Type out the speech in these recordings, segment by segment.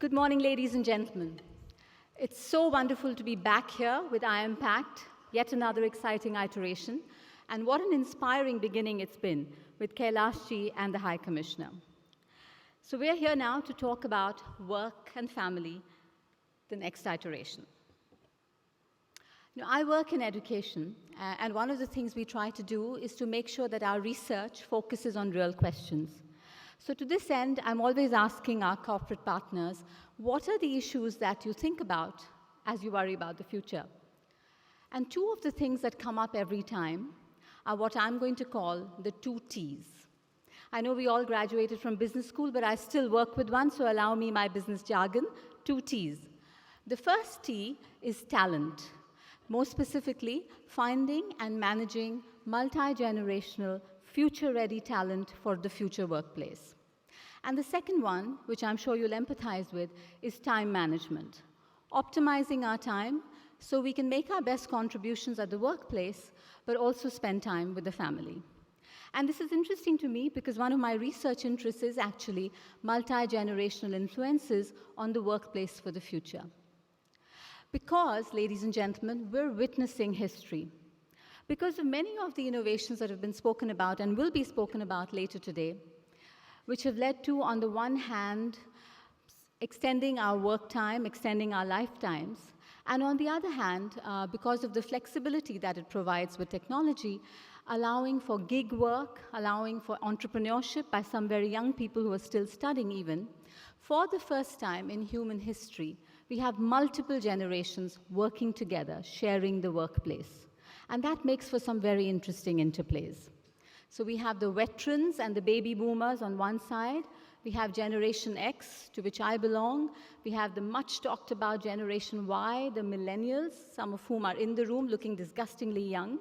Good morning, ladies and gentlemen. It's so wonderful to be back here with IIMPACT, yet another exciting iteration, and what an inspiring beginning it's been with Kailashji and the High Commissioner. So we're here now to talk about work and family, the next iteration. I work in education, and one of the things we try to do is to make sure that our research focuses on real questions. So to this end, I'm always asking our corporate partners, what are the issues that you think about as you worry about the future? And two of the things that come up every time are what I'm going to call the two T's. I know we all graduated from business school, but I still work with one, so allow me my business jargon, two T's. The first T is talent. More specifically, finding and managing multi-generational, future-ready talent for the future workplace. And the second one, which I'm sure you'll empathize with, is time management. Optimizing our time so we can make our best contributions at the workplace, but also spend time with the family. And this is interesting to me because one of my research interests is actually multi-generational influences on the workplace for the future. Because, ladies and gentlemen, we're witnessing history. Because of many of the innovations that have been spoken about and will be spoken about later today, which have led to, on the one hand, extending our work time, extending our lifetimes, and on the other hand, because of the flexibility that it provides with technology, allowing for gig work, allowing for entrepreneurship by some very young people who are still studying even, for the first time in human history, we have multiple generations working together, sharing the workplace. And that makes for some very interesting interplays. So we have the veterans and the baby boomers on one side. We have Generation X, to which I belong. We have the much talked about Generation Y, the millennials, some of whom are in the room looking disgustingly young.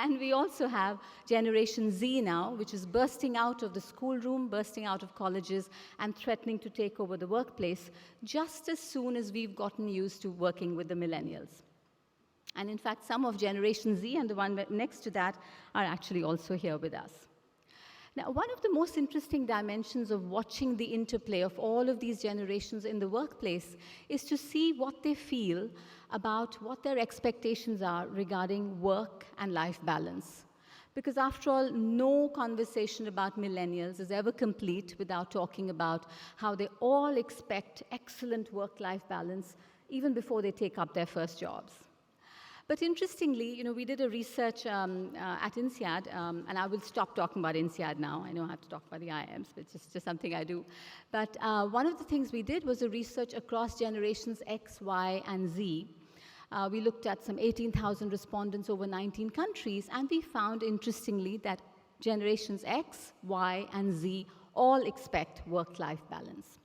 And we also have Generation Z now, which is bursting out of the schoolroom, bursting out of colleges, and threatening to take over the workplace just as soon as we've gotten used to working with the millennials. And in fact, some of Generation Z and the one next to that are actually also here with us. Now, one of the most interesting dimensions of watching the interplay of all of these generations in the workplace is to see what they feel about what their expectations are regarding work and life balance. Because after all, no conversation about millennials is ever complete without talking about how they all expect excellent work-life balance even before they take up their first jobs. But interestingly, we did a research at INSEAD, and I will stop talking about INSEAD now. I know I have to talk about the IIMs, but it's just something I do. But one of the things we did was a research across generations X, Y, and Z. We looked at some 18,000 respondents over 19 countries, and we found, interestingly, that generations X, Y, and Z all expect work-life balance.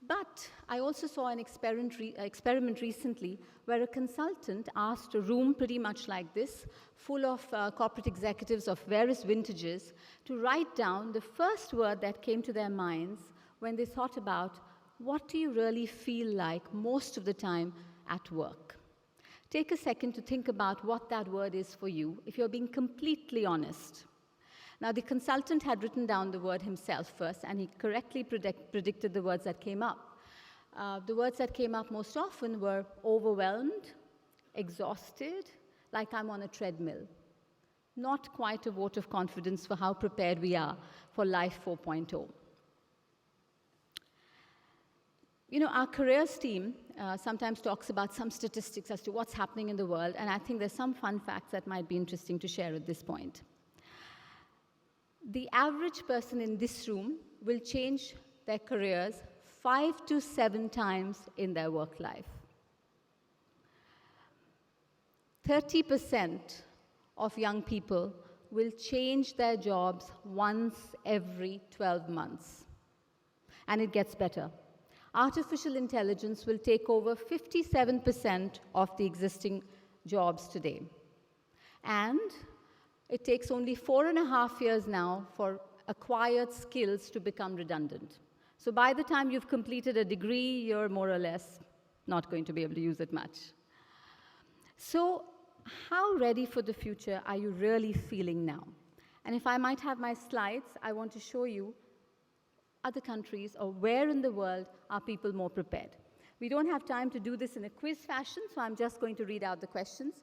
But I also saw an experiment recently where a consultant asked a room pretty much like this, full of corporate executives of various vintages, to write down the first word that came to their minds when they thought about what do you really feel like most of the time at work. Take a second to think about what that word is for you, if you're being completely honest. Now, the consultant had written down the word himself first, and he correctly predicted the words that came up. The words that came up most often were overwhelmed, exhausted, like I'm on a treadmill. Not quite a vote of confidence for how prepared we are for Life 4.0. Our careers team sometimes talks about some statistics as to what's happening in the world, and I think there's some fun facts that might be interesting to share at this point. The average person in this room will change their careers 5 to 7 times in their work life. 30% of young people will change their jobs once every 12 months. And it gets better. Artificial intelligence will take over 57% of the existing jobs today. And it takes only 4.5 years now for acquired skills to become redundant. So by the time you've completed a degree, you're more or less not going to be able to use it much. So how ready for the future are you really feeling now? And if I might have my slides, I want to show you other countries, or where in the world are people more prepared? We don't have time to do this in a quiz fashion, so I'm just going to read out the questions.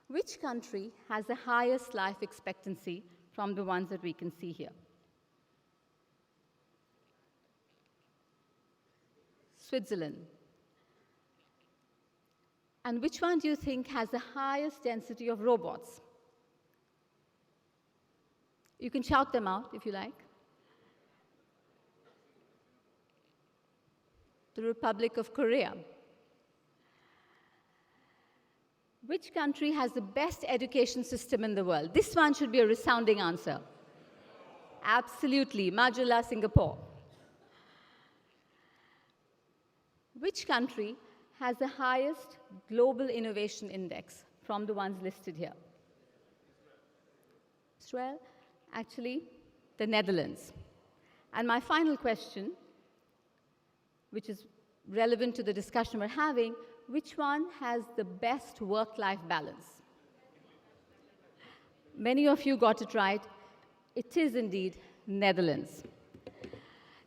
Which country has the highest life expectancy from the ones that we can see here? Switzerland. And which one do you think has the highest density of robots? You can shout them out if you like. The Republic of Korea. Which country has the best education system in the world? This one should be a resounding answer. Absolutely, Margriet, Singapore. Which country has the highest global innovation index from the ones listed here? Israel? Actually, the Netherlands. And my final question, which is relevant to the discussion we're having, which one has the best work-life balance? Many of you got it right. It is indeed Netherlands.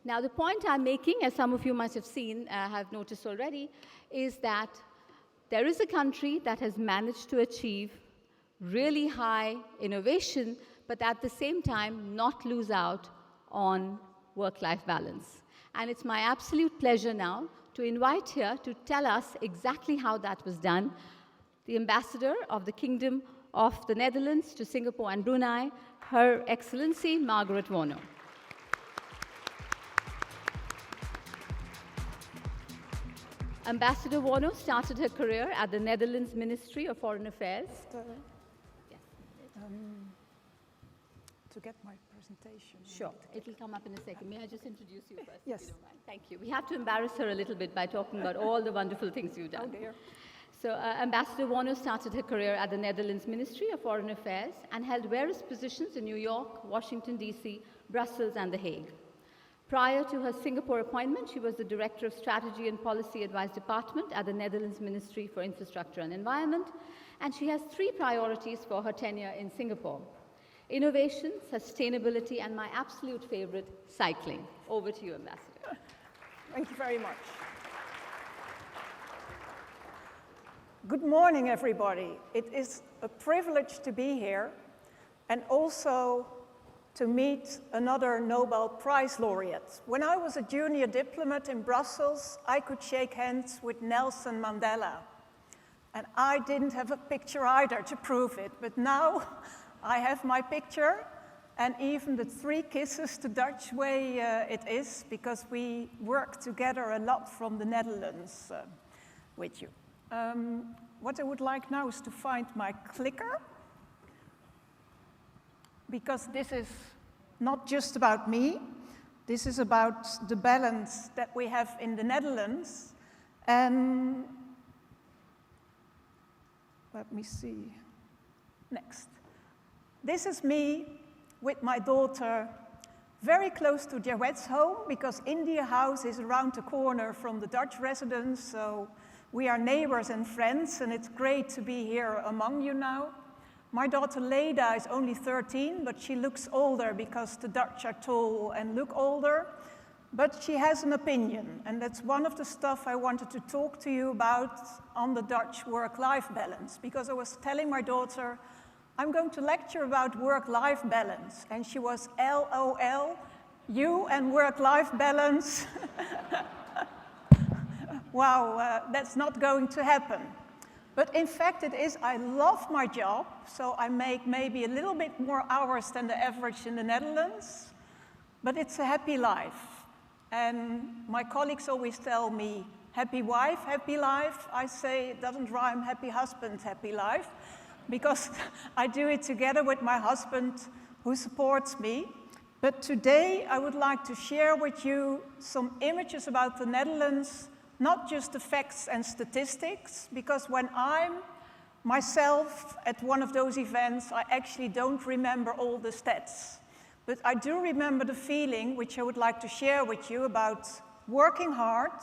Now, the point I'm making, as some of you must have seen, have noticed already, is that there is a country that has managed to achieve really high innovation, but at the same time not lose out on work-life balance. And it's my absolute pleasure now to invite here to tell us exactly how that was done, the Ambassador of the Kingdom of the Netherlands to Singapore and Brunei, Her Excellency Margriet Vonno. Ambassador Vonno started her career at the Netherlands Ministry of Foreign Affairs. To get my presentation. Sure, it'll come up in a second. May I just introduce you first? Yes. If you don't mind? Thank you. We have to embarrass her a little bit by talking about all the wonderful things you've done. Oh dear. So Ambassador Vonno started her career at the Netherlands Ministry of Foreign Affairs and held various positions in New York, Washington, D.C., Brussels, and The Hague. Prior to her Singapore appointment, she was the Director of Strategy and Policy Advice Department at the Netherlands Ministry for Infrastructure and Environment, and she has 3 priorities for her tenure in Singapore: innovation, sustainability, and my absolute favorite, cycling. Over to you, Ambassador. Thank you very much. Good morning, everybody. It is a privilege to be here and also to meet another Nobel Prize laureate. When I was a junior diplomat in Brussels, I could shake hands with Nelson Mandela. And I didn't have a picture either to prove it, but now I have my picture, and even the 3 kisses the Dutch way it is, because we work together a lot from the Netherlands with you. What I would like now is to find my clicker, because this is not just about me. This is about the balance that we have in the Netherlands. And let me see. Next. This is me with my daughter very close to Jawed's home, because India House is around the corner from the Dutch residence, so we are neighbors and friends, and it's great to be here among you now. My daughter Leda is only 13, but she looks older because the Dutch are tall and look older, but she has an opinion, and that's one of the stuff I wanted to talk to you about on the Dutch work-life balance, because I was telling my daughter, I'm going to lecture about work-life balance. And she was, LOL, you and work-life balance? Wow, that's not going to happen. But in fact it is, I love my job, so I make maybe a little bit more hours than the average in the Netherlands, but it's a happy life. And my colleagues always tell me, happy wife, happy life. I say it doesn't rhyme, happy husband, happy life, because I do it together with my husband who supports me. But today I would like to share with you some images about the Netherlands, not just the facts and statistics, because when I'm myself at one of those events, I actually don't remember all the stats. But I do remember the feeling, which I would like to share with you, about working hard,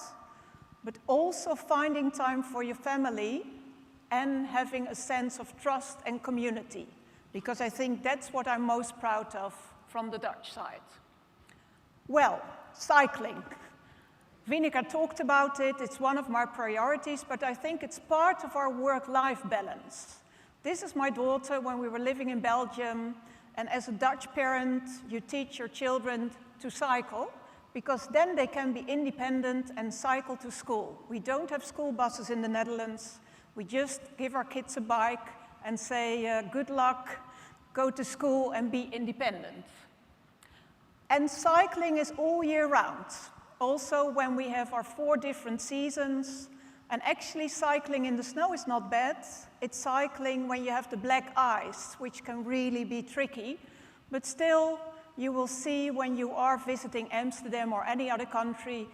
but also finding time for your family and having a sense of trust and community, because I think that's what I'm most proud of from the Dutch side. Well, cycling. Vinica talked about it, it's one of my priorities, but I think it's part of our work-life balance. This is my daughter when we were living in Belgium, and as a Dutch parent, you teach your children to cycle, because then they can be independent and cycle to school. We don't have school buses in the Netherlands. We just give our kids a bike and say, good luck, go to school and be independent. And cycling is all year round. Also when we have our 4 different seasons, and actually cycling in the snow is not bad. It's cycling when you have the black ice, which can really be tricky, but still you will see when you are visiting Amsterdam or any other country,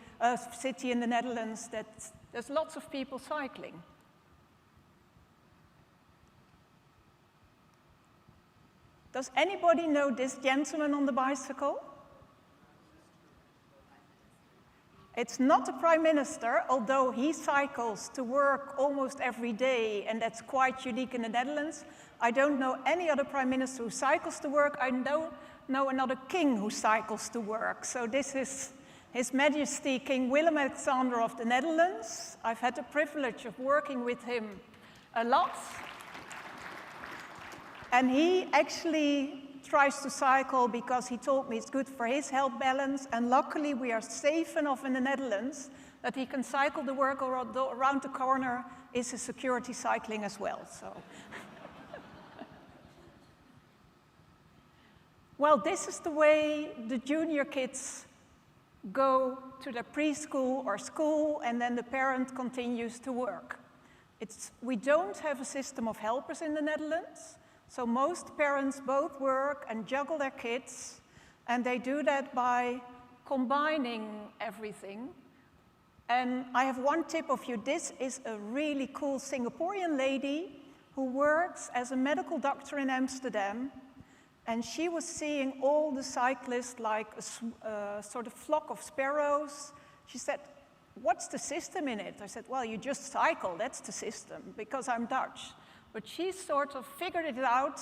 city in the Netherlands, that there's lots of people cycling. Does anybody know this gentleman on the bicycle? It's not a prime minister, although he cycles to work almost every day, and that's quite unique in the Netherlands. I don't know any other prime minister who cycles to work. I don't know another king who cycles to work. So this is His Majesty King Willem-Alexander of the Netherlands. I've had the privilege of working with him a lot. And he actually tries to cycle because he told me it's good for his health balance, and luckily we are safe enough in the Netherlands that he can cycle to work, or around the corner is a security cycling as well. So. Well, this is the way the junior kids go to their preschool or school, and then the parent continues to work. We don't have a system of helpers in the Netherlands. So most parents both work and juggle their kids, and they do that by combining everything. And I have one tip of you. This is a really cool Singaporean lady who works as a medical doctor in Amsterdam, and she was seeing all the cyclists like a sort of flock of sparrows. She said, "What's the system in it?" I said, "Well, you just cycle, that's the system," because I'm Dutch. But she sort of figured it out,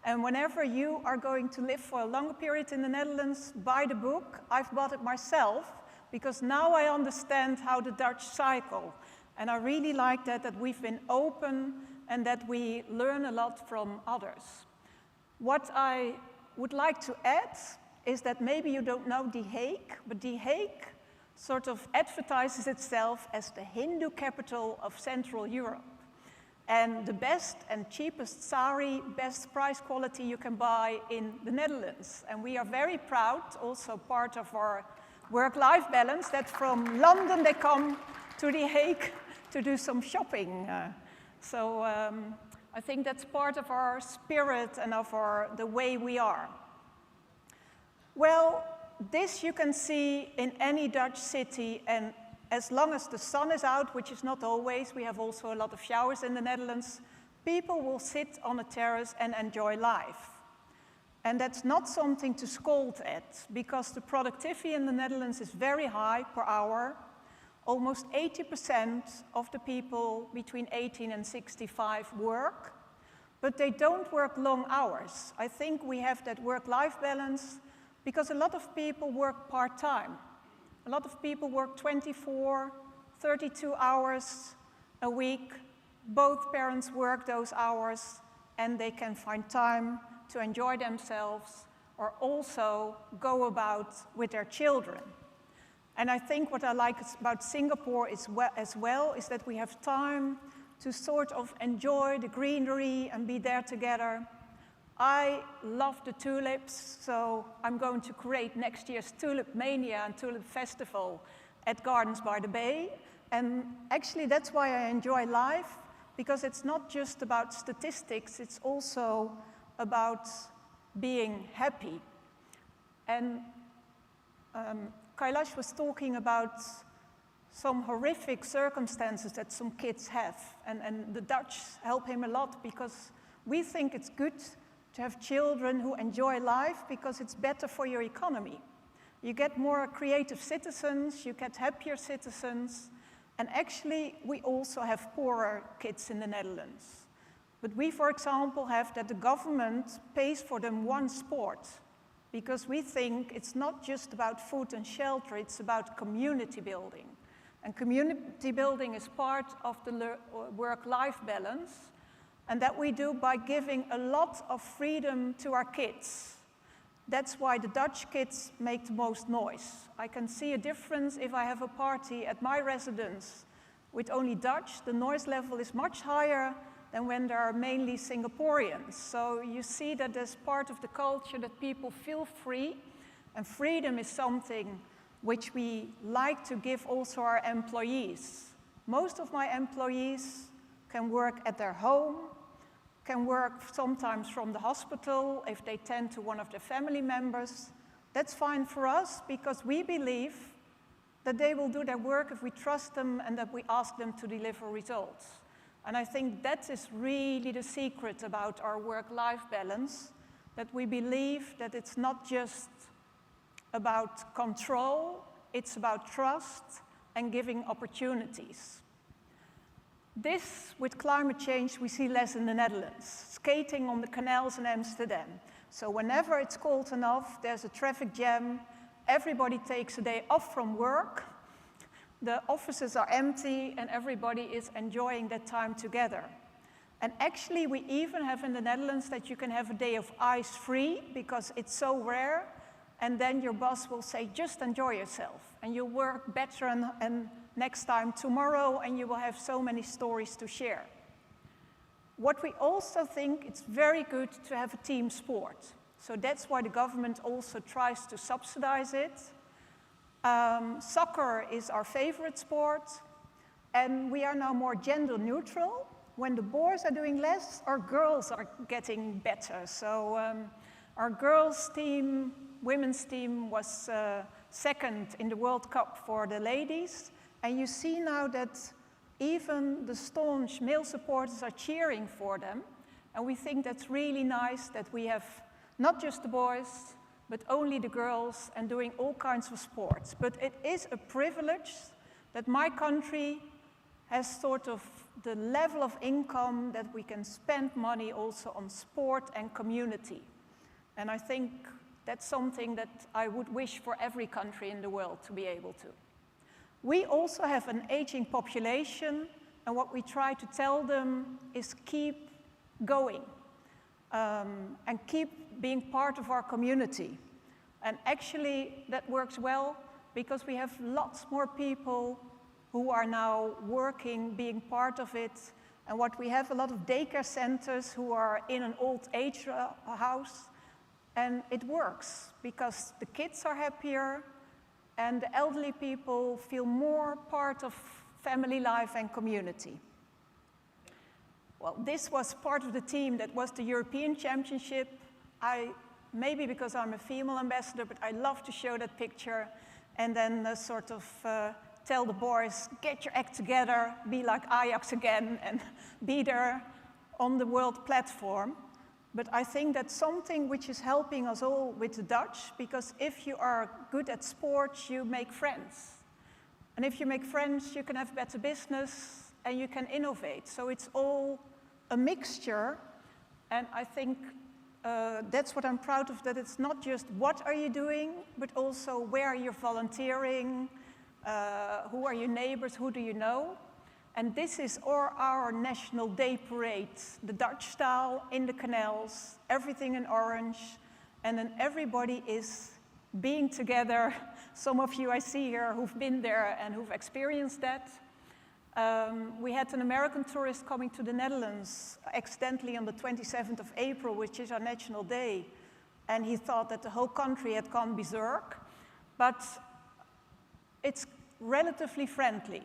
and whenever you are going to live for a longer period in the Netherlands, buy the book. I've bought it myself, because now I understand how the Dutch cycle. And I really like that we've been open and that we learn a lot from others. What I would like to add is that maybe you don't know The Hague, but The Hague sort of advertises itself as the Hindu capital of Central Europe. And the best and cheapest sari, best price quality you can buy in the Netherlands. And we are very proud, also part of our work-life balance, that from London they come to The Hague to do some shopping. So I think that's part of our spirit and of the way we are. Well, this you can see in any Dutch city, and as long as the sun is out, which is not always, we have also a lot of showers in the Netherlands, people will sit on a terrace and enjoy life. And that's not something to scold at, because the productivity in the Netherlands is very high per hour. Almost 80% of the people between 18 and 65 work, but they don't work long hours. I think we have that work-life balance because a lot of people work part-time. A lot of people work 24, 32 hours a week. Both parents work those hours, and they can find time to enjoy themselves or also go about with their children. And I think what I like about Singapore as well is that we have time to sort of enjoy the greenery and be there together. I love the tulips, so I'm going to create next year's Tulip Mania and Tulip Festival at Gardens by the Bay. And actually that's why I enjoy life, because it's not just about statistics, it's also about being happy. And Kailash was talking about some horrific circumstances that some kids have. And the Dutch help him a lot because we think it's good to have children who enjoy life because it's better for your economy. You get more creative citizens, you get happier citizens, and actually we also have poorer kids in the Netherlands. But we, for example, have that the government pays for them one sport. because we think it's not just about food and shelter, it's about community building. And community building is part of the work-life balance, and that we do by giving a lot of freedom to our kids. That's why the Dutch kids make the most noise. I can see a difference if I have a party at my residence with only Dutch. The noise level is much higher than when there are mainly Singaporeans. So you see that as part of the culture that people feel free, and freedom is something which we like to give also our employees. Most of my employees can work at their home, can work sometimes from the hospital if they tend to one of their family members. That's fine for us because we believe that they will do their work if we trust them and that we ask them to deliver results. And I think that is really the secret about our work-life balance, that we believe that it's not just about control, it's about trust and giving opportunities. This, with climate change, we see less in the Netherlands. Skating on the canals in Amsterdam. So whenever it's cold enough, there's a traffic jam, everybody takes a day off from work, the offices are empty, and everybody is enjoying that time together. And actually, we even have in the Netherlands that you can have a day of ice-free, because it's so rare, and then your boss will say, just enjoy yourself, and you'll work better and next time tomorrow, and you will have so many stories to share. What we also think, it's very good to have a team sport. So that's why the government also tries to subsidize it. Soccer is our favorite sport, and we are now more gender neutral. When the boys are doing less, our girls are getting better. So our girls team, women's team was second in the World Cup for the ladies. And you see now that even the staunch male supporters are cheering for them. And we think that's really nice that we have not just the boys, but only the girls, and doing all kinds of sports. But it is a privilege that my country has sort of the level of income that we can spend money also on sport and community. And I think that's something that I would wish for every country in the world to be able to. We also have an aging population, and what we try to tell them is keep going and keep being part of our community. And actually, that works well because we have lots more people who are now working, being part of it. And what we have a lot of daycare centers who are in an old age house, and it works because the kids are happier, and the elderly people feel more part of family life and community. Well, this was part of the team that was the European Championship. Maybe because I'm a female ambassador, but I love to show that picture and then sort of tell the boys, get your act together, be like Ajax again, and be there on the world platform. But I think that's something which is helping us all with the Dutch, because if you are good at sports, you make friends. And if you make friends, you can have better business and you can innovate. So it's all a mixture, and I think that's what I'm proud of, that it's not just what are you doing, but also where you're volunteering, who are your neighbors, who do you know. And this is our National Day Parade, the Dutch style, in the canals, everything in orange, and then everybody is being together. Some of you I see here who've been there and who've experienced that. We had an American tourist coming to the Netherlands accidentally on the 27th of April, which is our National Day, and he thought that the whole country had gone berserk, but it's relatively friendly.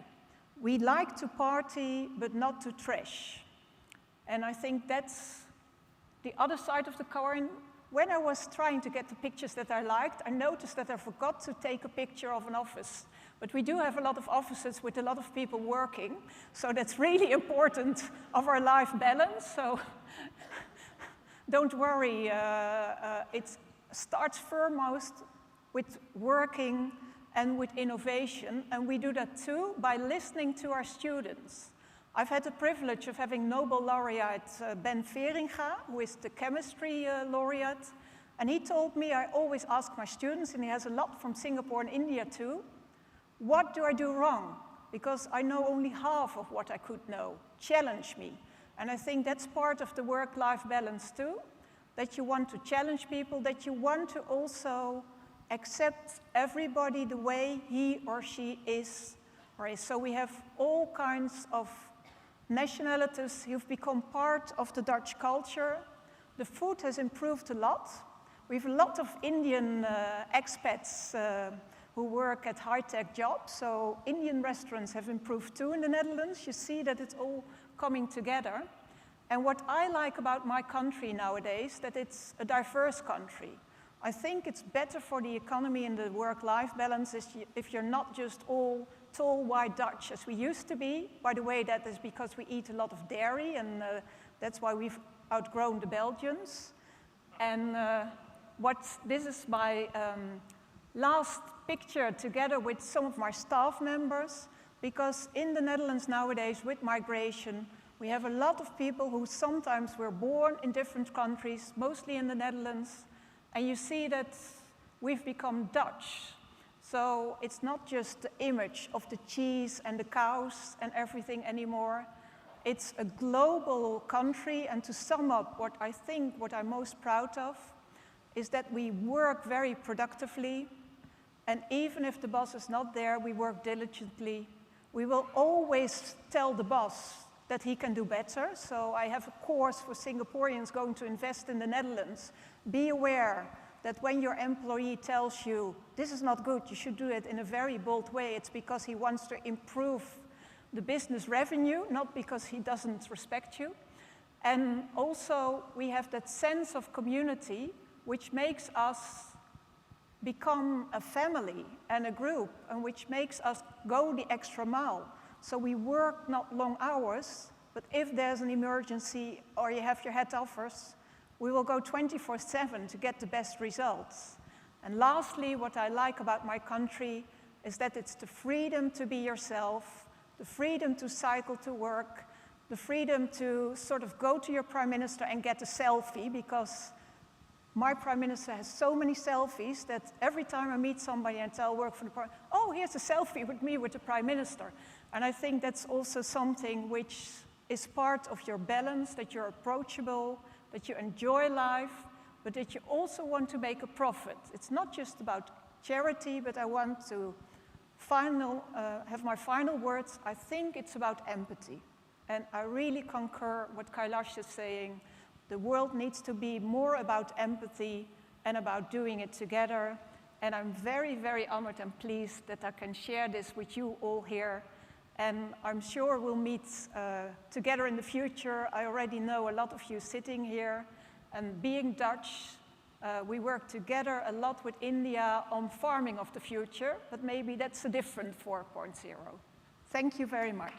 We like to party, but not to trash. And I think that's the other side of the coin. When I was trying to get the pictures that I liked, I noticed that I forgot to take a picture of an office. But we do have a lot of offices with a lot of people working, so that's really important of our life balance. So don't worry, it starts foremost with working and with innovation, and we do that too by listening to our students. I've had the privilege of having Nobel laureate Ben Feringa, who is the chemistry laureate, And he told me, I always ask my students, and he has a lot from Singapore and India too, what do I do wrong? Because I know only half of what I could know. Challenge me. And I think that's part of the work-life balance too, that you want to challenge people, that you want to also accept everybody the way he or she is. Right? So we have all kinds of nationalities who've become part of the Dutch culture. The food has improved a lot. We have a lot of Indian expats who work at high-tech jobs, so Indian restaurants have improved too in the Netherlands. You see that it's all coming together. And what I like about my country nowadays, that it's a diverse country. I think it's better for the economy and the work-life balance if you're not just all tall, white Dutch as we used to be. By the way, that is because we eat a lot of dairy, and that's why we've outgrown the Belgians. And this is my last picture together with some of my staff members, because in the Netherlands nowadays with migration, we have a lot of people who sometimes were born in different countries, mostly in the Netherlands, and you see that we've become Dutch. So it's not just the image of the cheese and the cows and everything anymore. It's a global country, and to sum up what I'm most proud of is that we work very productively, and even if the boss is not there, we work diligently. We will always tell the boss that he can do better. So I have a course for Singaporeans going to invest in the Netherlands. Be aware that when your employee tells you, this is not good, you should do it in a very bold way, it's because he wants to improve the business revenue, not because he doesn't respect you. And also, we have that sense of community, which makes us become a family and a group, and which makes us go the extra mile. So we work not long hours, but if there's an emergency or you have your head offers, we will go 24/7 to get the best results. And lastly, what I like about my country is that it's the freedom to be yourself, the freedom to cycle to work, the freedom to sort of go to your prime minister and get a selfie, because my prime minister has so many selfies that every time I meet somebody and tell work for the prime, oh, here's a selfie with me with the prime minister. And I think that's also something which is part of your balance, that you're approachable, that you enjoy life, but that you also want to make a profit. It's not just about charity, but I want to have my final words. I think it's about empathy. And I really concur what Kailash is saying. The world needs to be more about empathy and about doing it together. And I'm very, very honored and pleased that I can share this with you all here. And I'm sure we'll meet together in the future. I already know a lot of you sitting here. And being Dutch, we work together a lot with India on farming of the future, but maybe that's a different 4.0. Thank you very much.